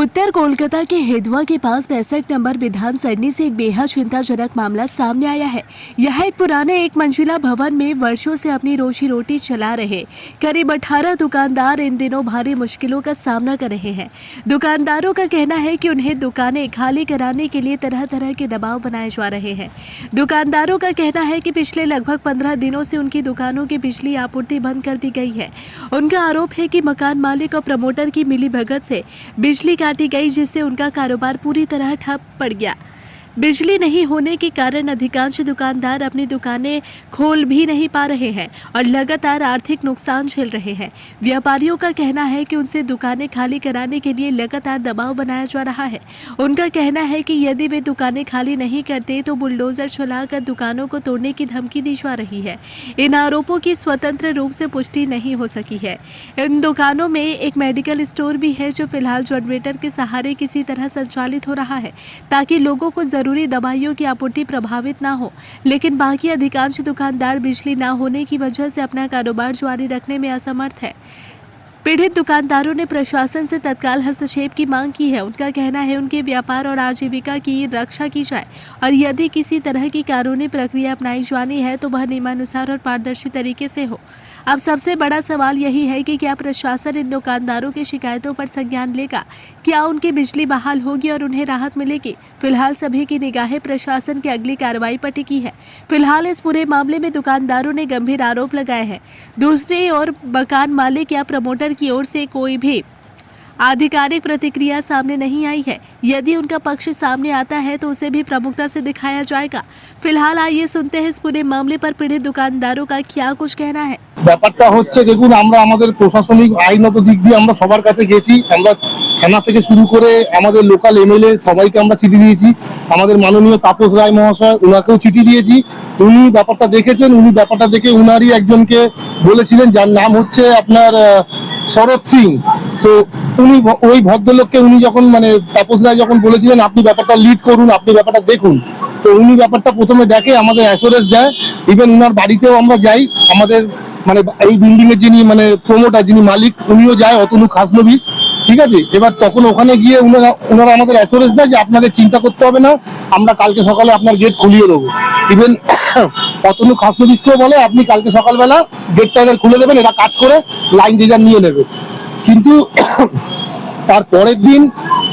उत्तर कोलकाता के हेदवा के पास 65 नंबर विधान सरणी से एक बेहद चिंताजनक मामला सामने आया है। यह एक पुराने एक मंजिला भवन में वर्षों से अपनी रोजी रोटी चला रहे करीब 18 दुकानदार इन दिनों भारी मुश्किलों का सामना कर रहे हैं। दुकानदारों का कहना है कि उन्हें दुकानें खाली कराने के लिए तरह तरह के दबाव बनाए जा रहे हैं। दुकानदारों का कहना है कि पिछले लगभग 15 दिनों से उनकी दुकानों की बिजली आपूर्ति बंद कर दी गई है। उनका आरोप है कि मकान मालिक और प्रमोटर की मिलीभगत से बिजली काटी गई, जिससे उनका कारोबार पूरी तरह ठप पड़ गया। बिजली नहीं होने के कारण अधिकांश दुकानदार अपनी दुकानें खोल भी नहीं पा रहे हैं और लगातार आर्थिक नुकसान झेल रहे हैं। व्यापारियों का कहना है कि उनसे दुकानें खाली कराने के लिए लगातार दबाव बनाया जा रहा है। उनका कहना है कि यदि वे दुकानें खाली नहीं करते तो बुलडोजर चलाकर दुकानों को तोड़ने की धमकी दी जा रही है। इन आरोपों की स्वतंत्र रूप से पुष्टि नहीं हो सकी है। इन दुकानों में एक मेडिकल स्टोर भी है जो फिलहाल जनरेटर के सहारे किसी तरह संचालित हो रहा है ताकि लोगों को जरूरी दवाइयों की आपूर्ति प्रभावित ना हो, लेकिन बाकी अधिकांश दुकानदार बिजली ना होने की वजह से अपना कारोबार जारी रखने में असमर्थ है। पीड़ित दुकानदारों ने प्रशासन से तत्काल हस्तक्षेप की मांग की है। उनका कहना है उनके व्यापार और आजीविका की रक्षा की जाए और यदि किसी तरह की कानूनी प्रक्रिया अपनाई जानी है तो वह नियमानुसार और पारदर्शी तरीके से हो। अब सबसे बड़ा सवाल यही है कि क्या प्रशासन इन दुकानदारों की शिकायतों पर संज्ञान लेगा? क्या उनकी बिजली बहाल होगी और उन्हें राहत मिलेगी? फिलहाल सभी की निगाहें प्रशासन की अगली कार्रवाई पर टिकी है। फिलहाल इस पूरे मामले में दुकानदारों ने गंभीर आरोप लगाए हैं। दूसरी ओर मकान मालिक या प्रमोटर की ओर से कोई भी आधिकारिक प्रतिक्रिया सामने नहीं आई है। यदि उनका पक्ष सामने आता है तो उसे भी प्रमुखता से दिखाया जाएगा। फिलहाल आइए सुनते हैं इस पूरे मामले पर पीड़ित दुकानदारों का क्या कुछ कहना है। ব্যাপারটা হচ্ছে দেখুন, আমরা আমাদের প্রশাসনিক আইনত দিক দিয়ে আমরা সবার কাছে গেছি। আমরা থানা থেকে শুরু করে আমাদের লোকাল এমএলএ সবাইকে আমরা চিঠি দিয়েছি। আমাদের মাননীয় তাপস রায় মহাশয় ওনাকেও চিঠি দিয়েছি। উনি ব্যাপারটা দেখেছেন। উনি ব্যাপারটা দেখে উনারই একজনকে বলেছিলেন, যার নাম হচ্ছে আপনার শরৎ সিং। তো উনি ওই ভদ্রলোককে উনি যখন তাপস রায় যখন বলেছিলেন আপনি ব্যাপারটা লিড করুন, আপনি ব্যাপারটা দেখুন, তো উনি ব্যাপারটা প্রথমে দেখে, আমাদের অ্যাসুরেন্স দেয়। ইভেন উনার বাড়িতেও আমরা যাই। আমাদের এই বিল্ডিং এর যিনি প্রমোটার, যিনি মালিক, উনিও যায়, অতনু খাসনবিস। ঠিক আছে, এবার তখন ওখানে গিয়ে ওনারা আমাদের অ্যাসুরেন্স দেয় যে আপনাদের চিন্তা করতে হবে না, আমরা কালকে সকালে আপনার গেট খুলিয়ে দেবো। ইভেন অতনু খাসনবিসকেও বলে আপনি কালকে সকালবেলা গেটটা এদের খুলে দেবেন, এরা কাজ করে লাইন যে যার নিয়ে নেবে। কিন্তু তার পরের দিন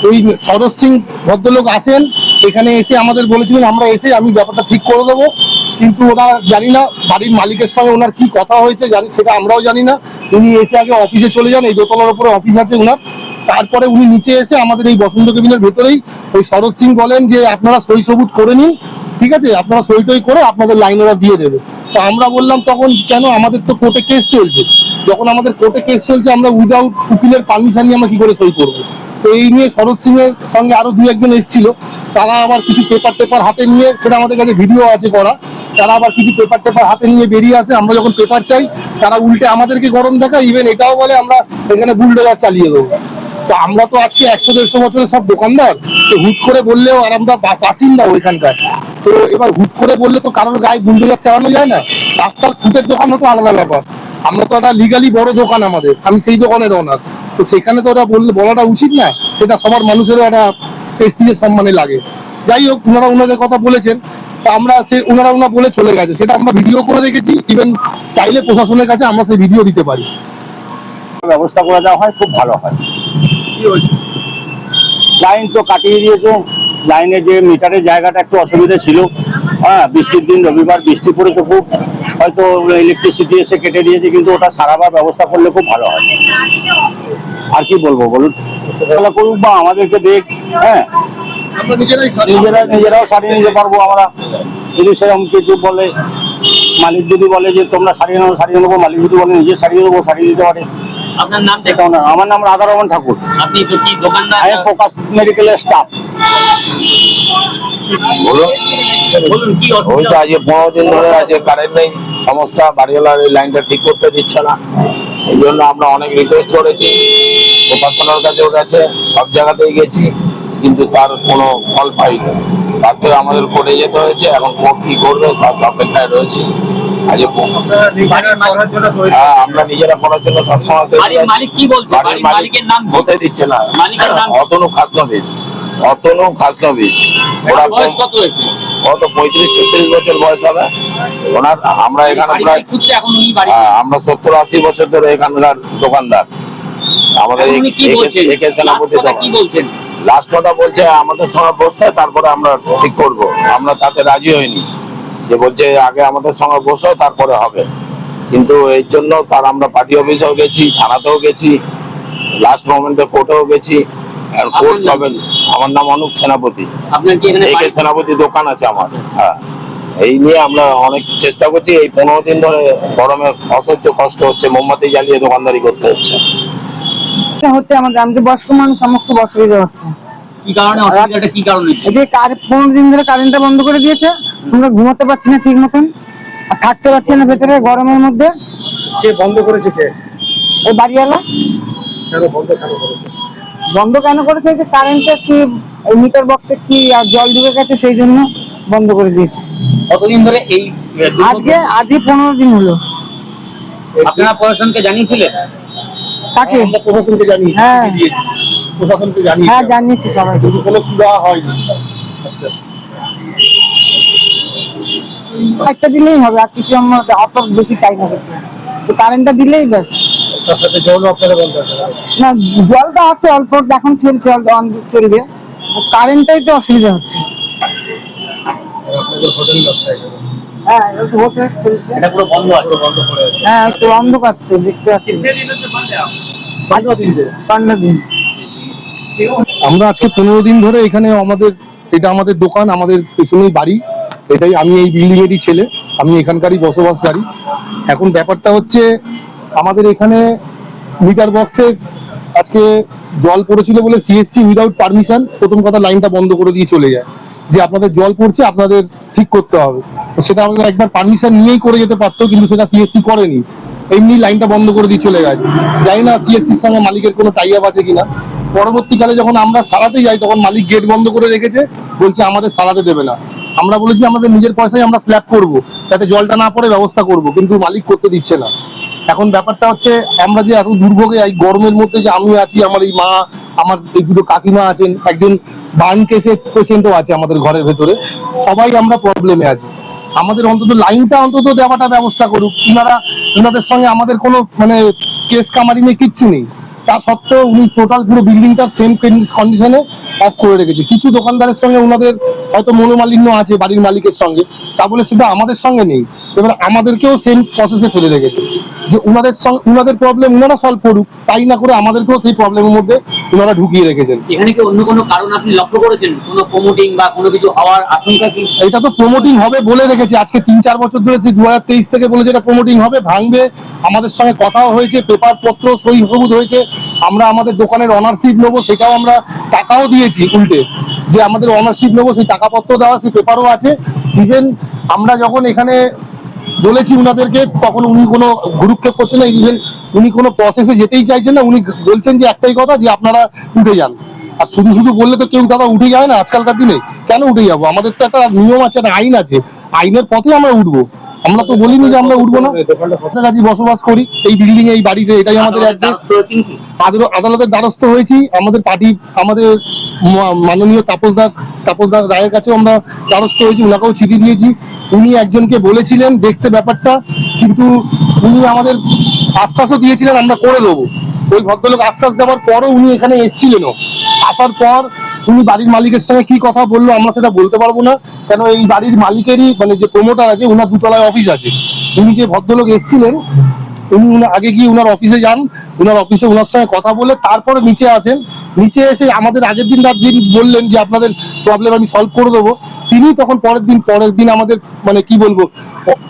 ওই শরৎ সিং ভদ্রলোক আসেন, এখানে এসে আমাদের বলেছিলেন আমরা এসে আমি ব্যাপারটা ঠিক করে দেবো। কিন্তু ওরা জানি না বাড়ির মালিকের সঙ্গে ওনার কি কথা হয়েছে, সেটা আমরাও জানি না। উনি এসে আগে অফিসে চলে যান, এই দোতলার উপরে অফিস আছে ওনার। তারপরে উনি নিচে এসে আমাদের এই বসন্ত কেবিনের ভেতরেই ওই শরৎ সিং বলেন যে আপনারা সই সবুত করে নিন, ঠিক আছে, আপনারা সই টই করে আপনাদের লাইন ওরা দিয়ে দেবে। তো আমরা বললাম তখন কেন, আমাদের তো কোর্টে কেস চলছে। যখন আমাদের কোর্টে কেস চলছে আমরা উইদাউট উকিলের পারমিশন নিয়ে আমরা কি করে সই করবো? তো এই নিয়ে শরৎ সিং এর সঙ্গে আরো দু একজন এসেছিল। তারা আবার কিছু পেপার হাতে নিয়ে, সেটা আমাদের কাছে ভিডিও আছে করা, তারা আবার কিছু পেপার হাতে নিয়ে বেরিয়ে আসে। আমরা যখন পেপার চাই তারা উল্টে আমাদেরকে গরম দেখায়। ইভেন এটাও বলে আমরা এখানে বুলডোজার চালিয়ে দেবো। তো আমরা তো আজকে 100-150 বছরের সব দোকানদার, তো হুট করে বললেও, আর আমরা বাসিন্দা ওইখানকার, তো এবার হুট করে বললে তো কারোর গায়ে বুলডোজার চালানো যায় না। রাস্তার ফুটের দোকান তো আলাদা ব্যাপার, আমরা তো একটা লিগালি বড় দোকান আমাদের, আমি সেই দোকানের ওনার। তো সেখানে তো ওরা বলাটা উচিত না, সেটা সবার মানুষেরও একটা প্রেস্টিজের সম্মানে লাগে। যাই হোক, ওনারা ওনাদের কথা বলেছেন, তা আমরা ওনারা বলে চলে গেছে, সেটা আমরা ভিডিও করে রেখেছি। ইভেন চাইলে প্রশাসনের কাছে আমরা সেই ভিডিও দিতে পারি। ব্যবস্থা করে দেওয়া হয়, খুব ভালো হয়। লাইন তো কাটিয়ে দিয়েছে, লাইনের যে মিটারের জায়গাটা একটু অসুবিধা ছিল। হ্যাঁ, বৃষ্টির দিন, রবিবার বৃষ্টি পড়েছে খুব, হয়তো ইলেকট্রিসিটি এসে কেটে দিয়েছে, কিন্তু ওটা সারাবার ব্যবস্থা করলে খুব ভালো হয়। আর কি বলবো বলুন, তাহলে করুক বা আমাদেরকে দেখ। হ্যাঁ, নিজেরাও সারিয়ে নিতে পারবো আমরা, যদি সেরকম কিছু বলে। মালিক যদি বলে যে তোমরা সারিয়ে নেবো, মালিক যদি বলে নিজে সারিয়ে দেবো, সারিয়ে দিতে পারে। আপনার নাম? আমার নাম রাধা রমন ঠাকুর। আপনি কি দোকানদার? আমি প্রকাশ মেডিকেলের স্টাফ। বলুন কি অসুবিধা? ওইটা আজ 15 দিন ধরে আছে, কারেন্ট নেই, সমস্যা, বাড়িওয়ালার এই লাইনটা ঠিক করতে দিচ্ছে না। সেই জন্য আমরা অনেক রিকোয়েস্ট করেছি, প্রশাসনের কাছেও গেছে, সব জায়গাতেই গেছি, কিন্তু তার কোনো ফল পাইনি। তাতে আমাদের কোর্টে যেতে হয়েছে। এখন কোর্ট কি করবে তার অপেক্ষায় রয়েছি। আজ হ্যাঁ, আমরা নিজেরা করার জন্য সবসময় তৈরি বাড়ির আছি। মালিক কি বলছে? বাড়ির বাড়ির মালিক মালিকের নাম কি? হতে দিচ্ছে না। মালিকের নাম কি? অতনু খাসনবিশ, অতনু খাসনবিশ। ওরা বয়স কত হয়েছে? কত 35-36 বছর বয়স হবে ওনার। আমরা এখানে প্রায় পারিবারিক সূত্রে এখন উনি বাড়ি আমরা 70-80 বছর ধরে এখানকার দোকানদার। আমাদের এখন উনি কি বলছেন? একে সেনাপতি Last কথা কি বলছেন? লাস্ট কথা বলছে আমাদের সঙ্গে বসতে, তারপরে আমরা ঠিক করব। আমরা তাতে রাজি হইনি, যে বলছে আগে আমাদের সঙ্গে বসো তারপরে হবে। কিন্তু এর জন্য তার আমরা পার্টি অফিসেও গেছি, থানাতেও গেছি, লাস্ট মোমেন্টে কোর্টেও গেছি। আর কোর্ট আপনার নাম পাবেন। আমার নাম অনুপ সেনাপতি। আপনার কি এখানে একে বাড়ি- সেনাপতি দোকান আছে আমার। হ্যাঁ, এই নিয়ে আমরা অনেক চেষ্টা করছি। এই 15 দিন ধরে গরমে অসহ্য কষ্ট হচ্ছে, মোমবাতি জ্বালিয়ে দোকানদারি করতে হচ্ছে। হচ্ছে আমাদের বয়স্ক মানুষ আমার খুব অসুবিধা হচ্ছে। কি কারণে অসুবিধাটা কি কারণে? এই যে 15 দিন ধরে কারেন্টটা বন্ধ করে দিয়েছে, আমরা ঘুমাতে পারছি না ঠিক মতন, আর থাকতে পারছি না ভেতরে গরমের মধ্যে। কে বন্ধ করেছে? কে ওই বাড়িওয়ালা বন্ধ কেন করেছে? এই যে কারেন্টটা কি মিটার বক্সে কি আর জল ঢুকে গেছে, সেই জন্য বন্ধ করে দিয়েছে। কতদিন ধরে এই আজকে 15 দিন হলো। আপনারা প্রশাসনকে জানিয়েছিলেন? তাকে আমরা প্রশাসনকে জানিয়েছি, হ্যাঁ। চিঠি দিয়েছি। প্রশাসনকে জানিয়েছি, হ্যাঁ জানিয়েছি সবাই। কিন্তু কোনো সুরাহা হয়নি। আচ্ছা, একটা দিলেই হবে, আর কিছু আমরা অত বেশি চাই না কিছু, তো কারেন্টটা দিলেই ব্যাস। তার সাথে জলও আপনারা বন্ধ আছে। না জলটা আছে অল্প, এখন চলছে, চলবে। কারেন্টটাই তো অসুবিধা হচ্ছে। আপনাদের হোটেল ব্যবসায় হ্যাঁ একটু হোটেল চলছে। এটা পুরো বন্ধ আছে। বন্ধ করে আছে। হ্যাঁ একটু অন্ধকার তো দেখতে পাচ্ছি। 15 দিন। আমরা আজকে 15 দিন ধরে এখানে এটা আমাদের দোকান, আমাদের পেছনেই বাড়ি। এটাই, আমি এই বিল্ডিং এরই ছেলে, আমি এখানকারই বসবাসকারী। এখন ব্যাপারটা হচ্ছে আমাদের এখানে মিটার বক্সে আজকে জল পড়েছিল বলে সিএসসি উইদাউট পারমিশন প্রথম কথা লাইনটা বন্ধ করে দিয়ে চলে যায়, যে আপনাদের জল পড়ছে, আপনাদের ঠিক করতে হবে। তো সেটা আমাদের একবার পারমিশন নিয়েই করে যেতে পারতো, কিন্তু সেটা সিএসসি করেনি, এমনি লাইনটা বন্ধ করে দিয়ে চলে গেছে। জানি না সিএসসির সঙ্গে মালিকের কোনো টাই আপ আছে কিনা। পরবর্তীকালে যখন আমরা সারাতে যাই তখন মালিক গেট বন্ধ করে রেখেছে, বলছে আমাদের সারাতে দেবে না। আমরা বলেছি আমাদের নিজের পয়সায় আমরা স্ল্যাব করব, যাতে জলটা না পড়ে ব্যবস্থা করব, কিন্তু মালিক করতে দিচ্ছে না। এখন ব্যাপারটা হচ্ছে আমরা যে এত দুর্ভোগে এই গরমের মধ্যে, যে আমি আছি, আমার এই মা, আমার এই দুটো কাকিমা আছেন, একজন বার্ন কেসের পেশেন্টও আছে আমাদের ঘরের ভেতরে, সবাই আমরা প্রবলেমে আছি। আমাদের অন্তত লাইনটা অন্তত দেওয়াটা ব্যবস্থা করুক। ওনাদের সঙ্গে আমাদের কোনো মানে কেস কামারি নেই, কিচ্ছু নেই। তা সত্ত্বেও উনি টোটাল পুরো বিল্ডিংটার সেম কন্ডিশনে অফ করে রেখেছে। কিছু দোকানদারের সঙ্গে ওনাদের হয়তো মনোমালিন্য আছে বাড়ির মালিকের সঙ্গে, তা বলে সেটা আমাদের সঙ্গে নেই। এবার আমাদেরকেও সেম প্রসেসে ফেলে রেখেছে, যে ওনাদের প্রবলেম ওনারা সলভ করুক, তাই না করে আমাদেরকেও সেই প্রবলেমের মধ্যে ওনারা ঢুকিয়ে রেখেছেন। এখানে কি অন্য কোনো কারণ আপনি লক্ষ্য করেছেন? কোনো প্রমোটিং বা কোনো কিছু হওয়ার আশঙ্কা কি? এটা তো প্রমোটিং হবে বলে রেখেছে আজকে 3-4 বছর ধরে, 2023 থেকে বলেছে এটা প্রমোটিং হবে, ভাঙবে। আমাদের সঙ্গে কথাও হয়েছে, পেপার পত্র সই সবুত হয়েছে, আমরা আমাদের দোকানের অনারশিপ নেবো, সেটাও আমরা টাকাও দিয়েছি উল্টে, যে আমাদের অনারশিপ নেবো, সেই টাকাপত্র দেওয়া, সেই পেপারও আছে। ইভেন আমরা যখন এখানে বলেছি উনাদেরকে, তখন উনি কোনো ভ্রুক্ষেপ করছেন না। ইভেন উনি কোনো প্রসেসে যেতেই চাইছেন না। উনি বলছেন যে একটাই কথা, যে আপনারা উঠে যান। আর শুধু শুধু বললে তো কেউ দাদা উঠে যায় না আজকালকার দিনে। কেন উঠে যাবো? আমাদের তো একটা নিয়ম আছে, একটা আইন আছে, আইনের পথে আমরা উঠবো। আমরা তো বলিনি যে আমরা উঠবো না। কাছাকাছি বসবাস করি এই বিল্ডিং এই বাড়িতে, এটাই আমাদের অ্যাড্রেস। আদালতের দ্বারস্থ হয়েছি, আমাদের মাননীয় তাপস দাস রায়ের কাছেও আমরা দ্বারস্থ হয়েছি, ওনাকেও চিঠি দিয়েছি। উনি একজনকে বলেছিলেন দেখতে ব্যাপারটা, কিন্তু উনি আমাদের আশ্বাসও দিয়েছিলেন আমরা করে দেবো। ওই ভদ্রলোক আশ্বাস দেওয়ার পরও উনি এখানে এসেছিলেনও। আসার পর উনি বাড়ির মালিকের সঙ্গে কি কথা বললো আমরা সেটা বলতে পারবো না, কেন এই বাড়ির মালিকেরই মানে যে প্রমোটার আছে, ওনার দুতলায় অফিস আছে। উনি যে ভদ্রলোক এসেছিলেন, উনি আগে গিয়ে ওনার অফিসে যান, ওনার অফিসে ওনার সঙ্গে কথা বলে তারপরে নিচে আসেন। নিচে এসে আমাদের আগের দিন রাত যিনি বললেন যে আপনাদের প্রবলেম আমি সলভ করে দেবো, তিনি তখন পরের দিন আমাদের মানে কি বলবো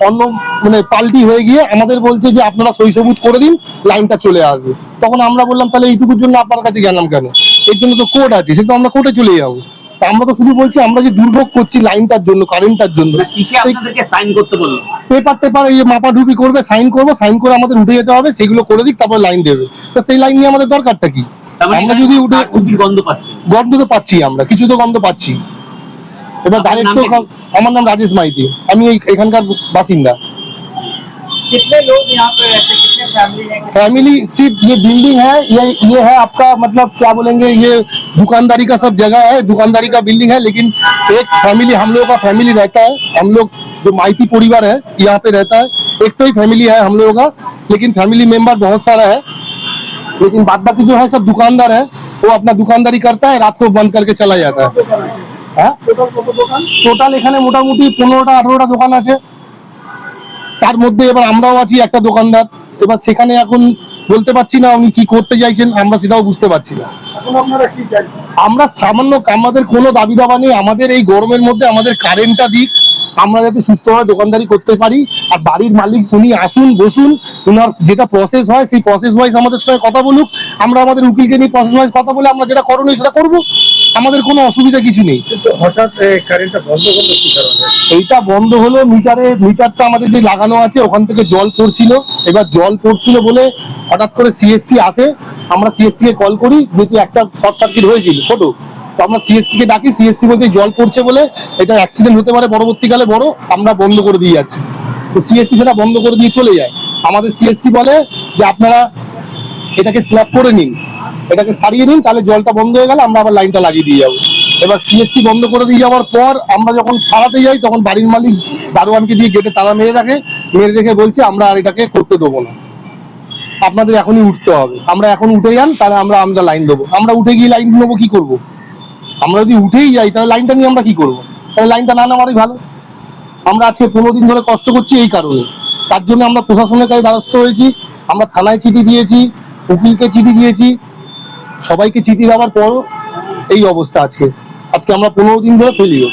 অন্য মানে পাল্টি হয়ে গিয়ে আমাদের বলছে যে আপনারা সই সবুত করে দিন, লাইনটা চলে আসবে। তখন আমরা বললাম তাহলে এইটুকুর জন্য আপনার কাছে গেলাম কেন? এর জন্য তো কোর্ট আছে, সে তো আমরা কোর্টে চলে যাবো। তা আমরা তো শুধু বলছি আমরা যে দুর্ভোগ করছি লাইনটার জন্য, কারেন্টটার জন্য, কিসে আপনাদেরকে সাইন করতে বললো? পেপার এই মাপাঢুপি করবে, সাইন করে আমাদের উঠে যেতে হবে, সেগুলো করে দিক, তারপর লাইন দেবে। তো সেই লাইন নিয়ে আমাদের দরকারটা কি? আমরা যদি উঠে গন্ধ পাচ্ছি, গন্ধ তো পাচ্ছি, আমরা কিছু তো গন্ধ পাচ্ছি। এবার ডাইরেক্ট তো, আমার নাম রাজেশ মাইতি, আমি এখানকার বাসিন্দা। कितने लोग यहाँ पे रहते हैं, कितने फैमिली है? फैमिली सिर्फ ये बिल्डिंग है, ये है आपका मतलब क्या बोलेंगे, ये दुकानदारी का सब जगह है, दुकानदारी का बिल्डिंग है। लेकिन एक फैमिली, हम लोगों का फैमिली रहता है, हम लोग जो माइती परिवार है यहाँ पे रहता है, एक तो ही फैमिली है हम लोगों का, लेकिन फैमिली मेंबर बहुत सारा है। लेकिन बाद बाकी जो है सब दुकानदार है, वो अपना दुकानदारी करता है, रात को बंद करके चला जाता है। হ্যাঁ টোটাল এখানে মোটামুটি 15টা 18টা দোকান আছে, তার মধ্যে এবার আমরাও আছি একটা দোকানদার। এবার সেখানে এখন বলতে পারছি না উনি কি করতে চাইছেন, আমরা সেটাও বুঝতে পারছি না। আমরা সামান্য, আমাদের কোনো দাবি দাবা নেই, আমাদের এই গরমের মধ্যে আমাদের কারেন্টটা দিক, আমরা যাতে সুস্থভাবে দোকানদারি করতে পারি। আর বাড়ির মালিক উনি আসুন, বসুন, ওনার যেটা প্রসেস হয় সেই প্রসেস ওয়াইজ আমাদের সঙ্গে কথা বলুক, আমরা আমাদের উকিলকে নিয়ে প্রসেস ওয়াইজ কথা বলে আমরা যেটা করণীয় সেটা করবো, আমাদের কোনো অসুবিধা কিছু নেই। হঠাৎ কারেন্টটা বন্ধ করলো কি কারণে? এইটা বন্ধ হলো, মিটারটা আমাদের যে লাগানো আছে ওখান থেকে জল পড়ছিল, এবার জল পড়ছিল বলে হঠাৎ করে সিএসসি আসে, আমরা সিএসসি কে কল করি, যেহেতু একটা শর্ট সার্কিট হয়েছিল ছোট, তো আমরা সিএসসি কে ডাকি, সিএসসি বলছে জল পড়ছে বলে এটা অ্যাক্সিডেন্ট হতে পারে পরবর্তীকালে বড়, আমরা বন্ধ করে দিয়ে যাচ্ছি। তো সিএসসি সেটা বন্ধ করে দিয়ে চলে যায়। আমাদের সিএসসি বলে যে আপনারা এটাকে স্ল্যাব করে নিন, এটাকে সারিয়ে নিন, তাহলে জলটা বন্ধ হয়ে গেলে আমরা আবার লাইনটা লাগিয়ে দিয়ে যাবো। এবার সিএসসি বন্ধ করে দিয়ে যাওয়ার পর আমরা যখন সারাতে যাই তখন বাড়ির মালিক দারোয়ানকে দিয়ে গেটে তালা মেরে রাখে, মেরে রেখে বলছে আমরা আর এটাকে করতে দেবো না, আপনাদের এখনই উঠতে হবে। আমরা এখন উঠে যান, তাহলে আমরা লাইন দেবো। আমরা উঠে গিয়ে লাইন নেবো কি করবো? আমরা যদি উঠেই যাই তাহলে লাইনটা নিয়ে আমরা কি করবো? তাহলে লাইনটা না নেওয়ারই ভালো। আমরা আজকে 15 দিন ধরে কষ্ট করছি এই কারণে, তার জন্য আমরা প্রশাসনের কাছে দ্বারস্থ হয়েছি, আমরা থানায় চিঠি দিয়েছি, উকিলকে চিঠি দিয়েছি, সবাইকে চিঠি দেওয়ার পরও এই অবস্থা। আজকে আমরা 15 দিন ধরে ফেলিও।